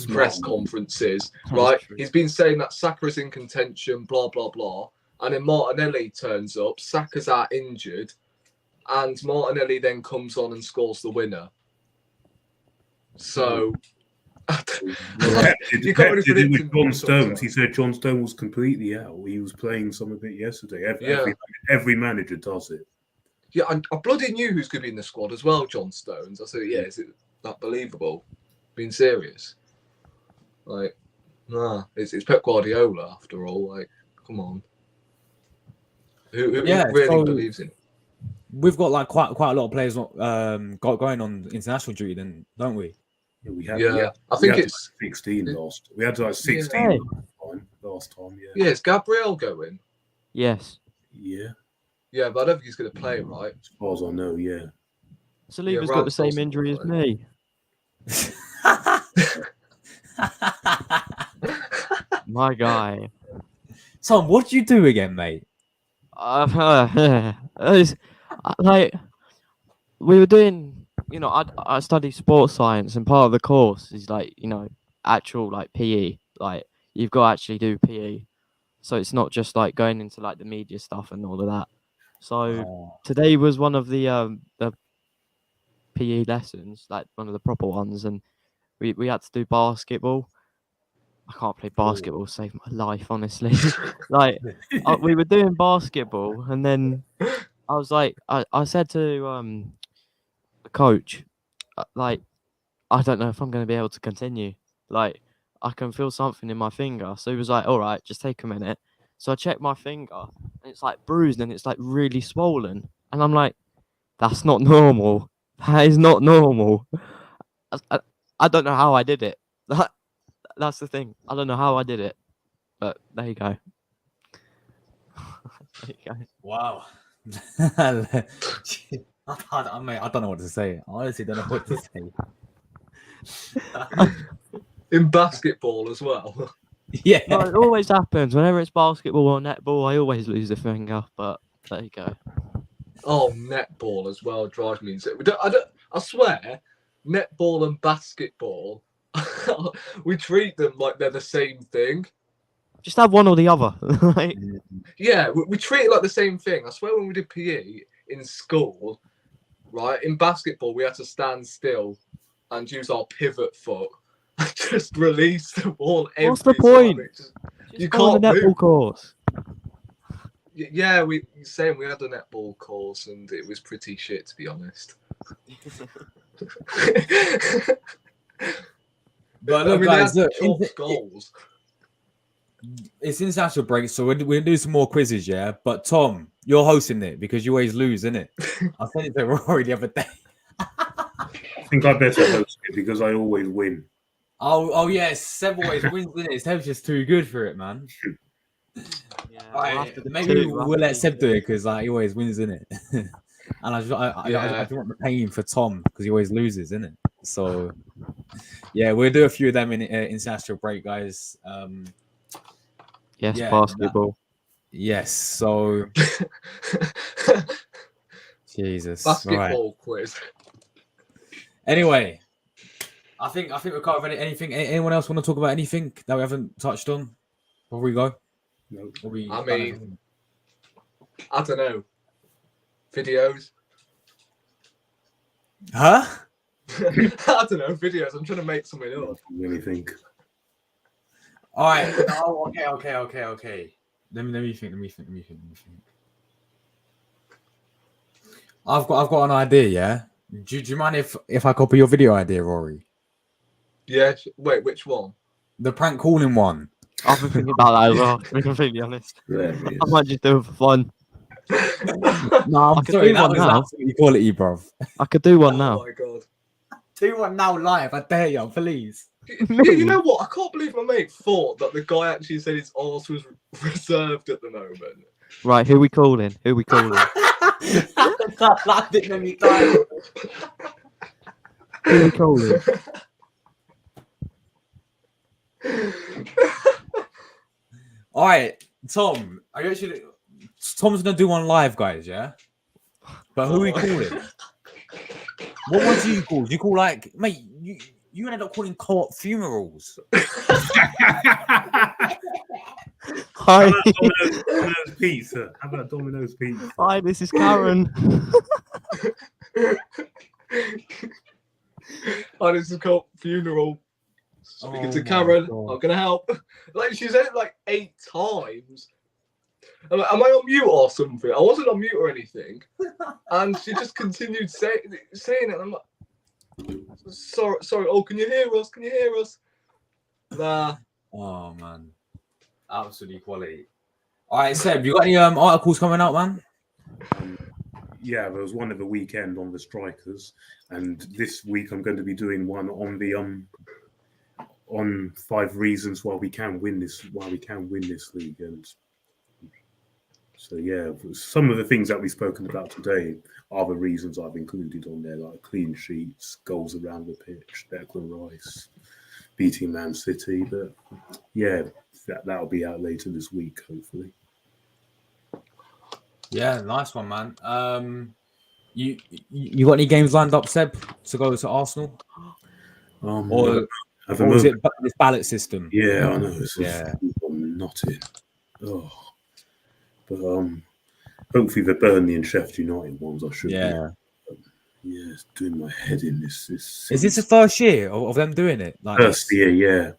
press conferences, right? He's been saying that Saka's in contention, blah blah blah, and then Martinelli turns up. Saka's out injured, and Martinelli then comes on and scores the winner. So You can't really Pep did it with predict John him. Stones. He said John Stones was completely out. He was playing some of it yesterday. Every manager does it. Yeah, I bloody knew who's going to be in the squad as well, John Stones. I said, yeah, is it that believable? Being serious? Like, nah, it's Pep Guardiola after all. Like, come on. Who really believes in it? We've got like quite a lot of players going on international duty, then, don't we? Yeah, we had. Yeah, I think it's 16 last. We had like 16 last time. Yeah. Yeah, is Gabriel going? Yes. Yeah. Yeah, but I don't think he's going to play, right? As far as I know, yeah. Saliba's got the same injury as me. My guy. Tom, what did you do again, mate? Like, we were doing, I study sports science, and part of the course is like, actual like PE. Like, you've got to actually do PE. So it's not just like going into like the media stuff and all of that. So today was one of the PE lessons, like one of the proper ones, and we had to do basketball. I can't play basketball, save my life, honestly. Like, we were doing basketball, and then I was like, I said to the coach, like, I don't know if I'm going to be able to continue. Like, I can feel something in my finger. So he was like, all right, just take a minute. So I checked my finger, and it's like bruised, and it's like really swollen. And I'm like, that's not normal. That is not normal. I don't know how I did it. That's the thing. I don't know how I did it, but there you go. There you go. Wow. I don't know what to say. I honestly don't know what to say. In basketball as well. Yeah. No, it always happens. Whenever it's basketball or netball, I always lose a finger, but there you go. Oh, netball as well drives me insane. I swear, netball and basketball, we treat them like they're the same thing. Just have one or the other. Like, yeah, we treat it like the same thing. I swear when we did PE in school, right, in basketball, we had to stand still and use our pivot foot and just release the ball every what's the time. point? You go on can't the netball move. course. Yeah, we had a netball course and it was pretty shit, to be honest. But I mean, guys, they had look, goals. it's international break, so we're going to do some more quizzes, yeah? But Tom, you're hosting it because you always lose, innit? I said it to Rory the other day. I think I better host it because I always win. Oh yes, Seb always wins, innit? Seb's just too good for it, man. Yeah, Right, maybe we'll let Seb do it because he always wins, innit? And I don't want the pain for Tom because he always loses, innit? So yeah, we'll do a few of them in international break, guys. Yes, yeah, basketball. Yes, so Jesus. Basketball Right. quiz. Anyway, I think we covered anything. Anyone else want to talk about anything that we haven't touched on before we go? No. I mean, I don't know. Videos. Huh? I don't know, videos. I'm trying to make something up. Really think. All right. Oh, okay. Let me think. I've got an idea. Yeah. Do you mind if I copy your video idea, Rory? Yeah. Wait, which one? The prank calling one. I've been thinking about that as well, to be completely honest. Hilarious. I might just do it for fun. No, I'm sorry. do That one was now. absolutely quality, bruv. I could do one Oh now. my god. Do one now live. I dare you, please. You know what? I can't believe my mate thought that the guy actually said his arse was reserved at the moment. Right, who we calling? Who we calling? That laughed at me time. Who we calling? All right, Tom. Tom's gonna do one live, guys. Yeah. But who are we calling? What ones do you call? Do you call mate? You ended up calling co-op funerals. Hi. Domino's Pizza. How about Domino's Pizza? Hi, this is Karen. Oh, this is called funeral. Speaking Oh to my Karen, God. I'm gonna help. Like she said it like 8 times. I'm like, am I on mute or something? I wasn't on mute or anything. And she just continued saying it. And I'm like, sorry. Oh, can you hear us? Can you hear us? Nah. Oh man, absolutely quality. All right, Seb, you got any articles coming out, man? Yeah, there was one at the weekend on the strikers, and this week I'm going to be doing one on the on 5 reasons why we can win this league. And so yeah, some of the things that we've spoken about today are the reasons I've included on there, like clean sheets, goals around the pitch, Declan Rice, beating Man City. But yeah, that'll be out later this week, hopefully. Yeah, nice one, man. You got any games lined up, Seb, to go to Arsenal? Or is it this ballot system? Yeah, I know. I'm not in. Oh, but hopefully the Burnley and Sheffield United ones I should. Yeah. Yeah, it's doing my head in. This Is this the first year of them doing it? Like first year, yeah.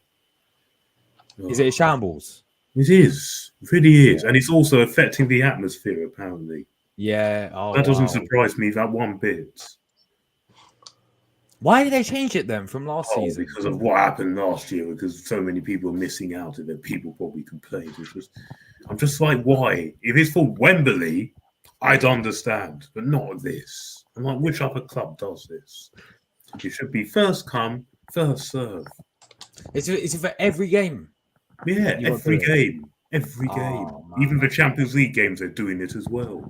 Oh. Is it a shambles? It is. It really is. And it's also affecting the atmosphere, apparently. Yeah. That doesn't surprise me that one bit. Why did they change it then from last season? Because of what happened last year, because so many people are missing out and then people probably complained. I'm just like, why? If it's for Wembley, I'd understand, but not this. I'm like, which other club does this? It should be first come, first serve. Is it for every game? Yeah, every game. Every game. Man. Even the Champions League games are doing it as well.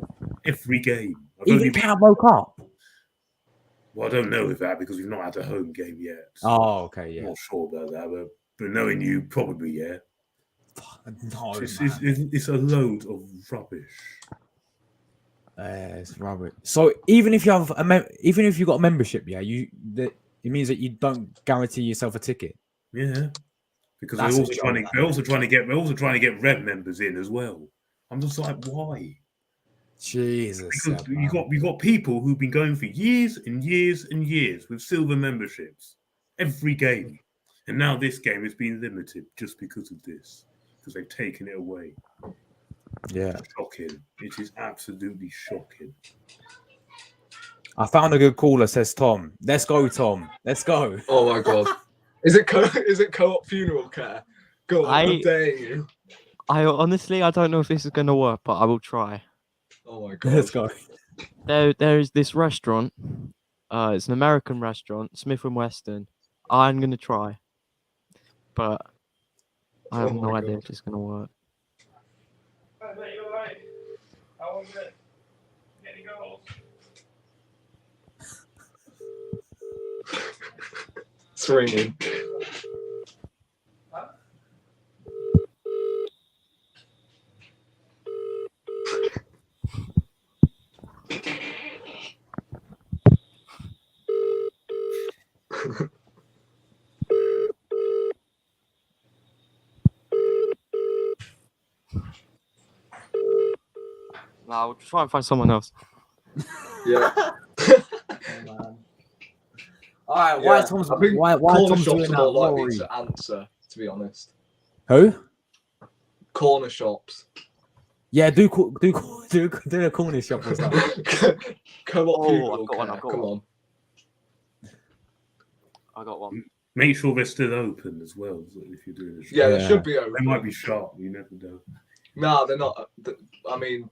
Every game. Even Carabao Cup? Well, I don't know with that because we've not had a home game yet. Oh, okay, yeah. I'm not sure about that, but knowing you, probably, yeah. No, it's a load of rubbish. It's rubbish. So even if you have even if you got a membership, yeah, it means that you don't guarantee yourself a ticket. Yeah, because they're also trying to get red members in as well. I'm just like, why? Jesus, because you got people who've been going for years and years and years with silver memberships every game, and now this game has been limited just because of this, because they've taken it away. Yeah, shocking. It is absolutely shocking. I found a good caller, says Tom. Let's go, Tom. Let's go. Oh my God, is it co-op funeral care? Go on, I dare you. I honestly, I don't know if this is going to work, but I will try. Oh my God. Let's go. There is this restaurant. It's an American restaurant, Smith & Weston. I'm going to try. But I have no idea if it's going to work. Mate, you're right. How was it? Get any goals? It's ringing. Huh? No, I'll try and find someone else. Yeah. All right. Why Tom's doing that? More likely to answer, to be honest. Who? Corner shops. Yeah, do a corner shop or something. Co-op Come on. I got one. Make sure they're still open as well if you're doing a shop. Yeah, they should be open. They might be sharp. You never know. No, they're not. I mean,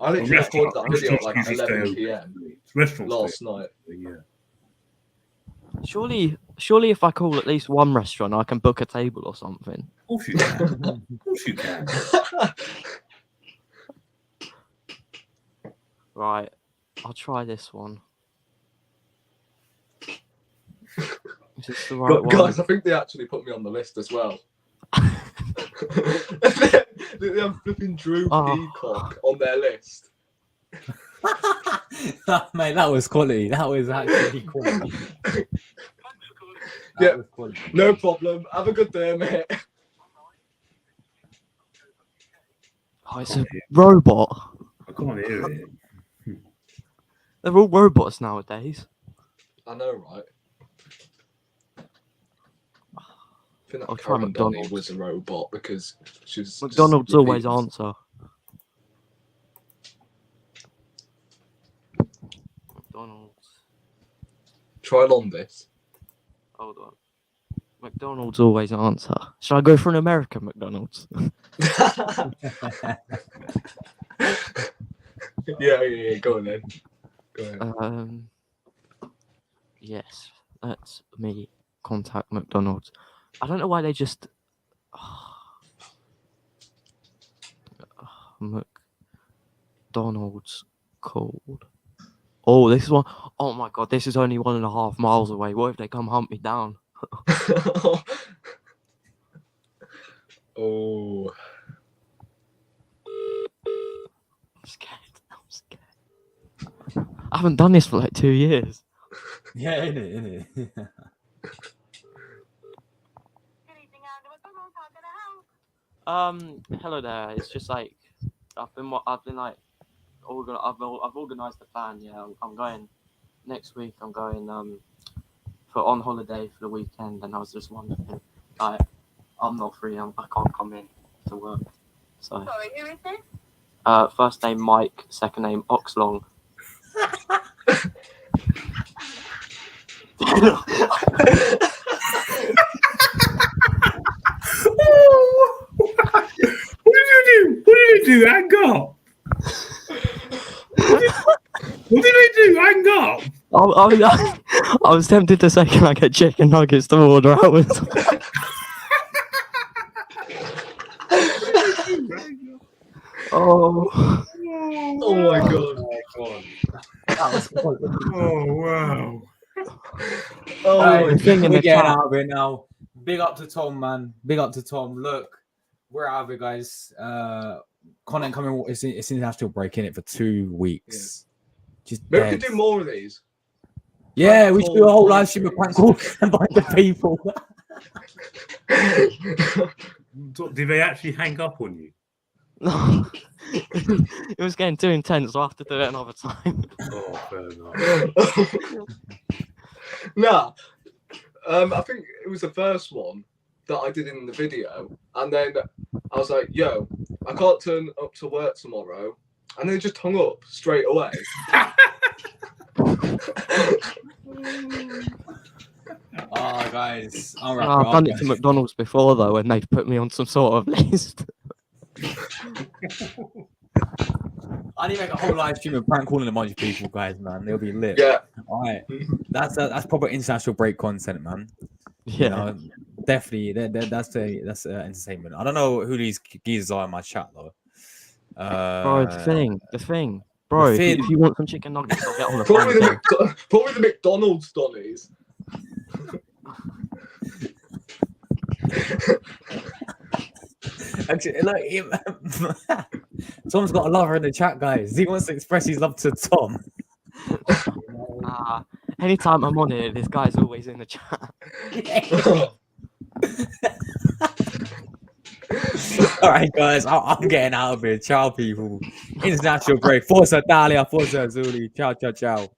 I literally recorded that video at like 11 p.m. last night. Yeah. Surely, if I call at least one restaurant, I can book a table or something. Of course you can. Of course you can. Right, I'll try this one. Is this the right one? Guys, I think they actually put me on the list as well. They have flipping Drew Peacock on their list. Mate, that was quality. That was actually quality. Yeah, no problem. Have a good day, mate. Oh, it's a robot. I can't hear it. They're all robots nowadays. I know, right? think I'll that try Karen Donny McDonald's. was a robot because she was. just McDonald's always repeating- answer. McDonald's. Try on this. Hold on. McDonald's always answer. Should I go for an American McDonald's? Yeah. Go on then. Go ahead. Yes, that's me. Contact McDonald's. I don't know why they just. McDonald's called. Oh, this is one. Oh my god, this is only 1.5 miles away. What if they come hunt me down? Oh. I'm scared. I haven't done this for like 2 years. Yeah, innit. Hello there. It's just like I've been like I've organised the plan. Yeah, I'm going next week. I'm going on holiday for the weekend, and I was just wondering, like, I'm not free. I can't come in to work. So. Sorry, who is this? First name Mike, second name Oxlong. What did you do? What did you do? Hang up. What did I do? Hang up. I was tempted to say, can I get chicken nuggets to order out? Oh my god. Oh wow. Oh, Right, my thing in we're the getting chat. out of here now. Big up to Tom, man. Big up to Tom. Look, we're out of here, guys. Content coming. It's international break in it for 2 weeks. Just Maybe we dead. could do more of these. Yeah, we should do a whole call. live stream of prank calls by the people. Did they actually hang up on you? no. It was getting too intense, so I have to do it another time. Oh, fair enough. Nah. I think it was the first one that I did in the video, and then I was like, "Yo, I can't turn up to work tomorrow," and then it just hung up straight away. Oh, guys, I'll No, wrap I've it up, done it to guys. McDonald's before though, and they've put me on some sort of list. I need to make a whole live stream of prank calling a bunch of people, guys, man. They'll be lit. Yeah. All right. That's proper international break content, man. Yeah. You know, definitely. That's entertainment. I don't know who these geezers are in my chat though. Bro, the thing. Bro, if you want some chicken nuggets, I'll get on the phone. Probably the McDonald's Donnies. Actually, look, Tom's got a lover in the chat, guys. He wants to express his love to Tom. Anytime I'm on here, this guy's always in the chat. All right, guys, I'm getting out of here. Ciao, people. International break. Forza Italia, Forza Azzurri. Ciao, ciao, ciao.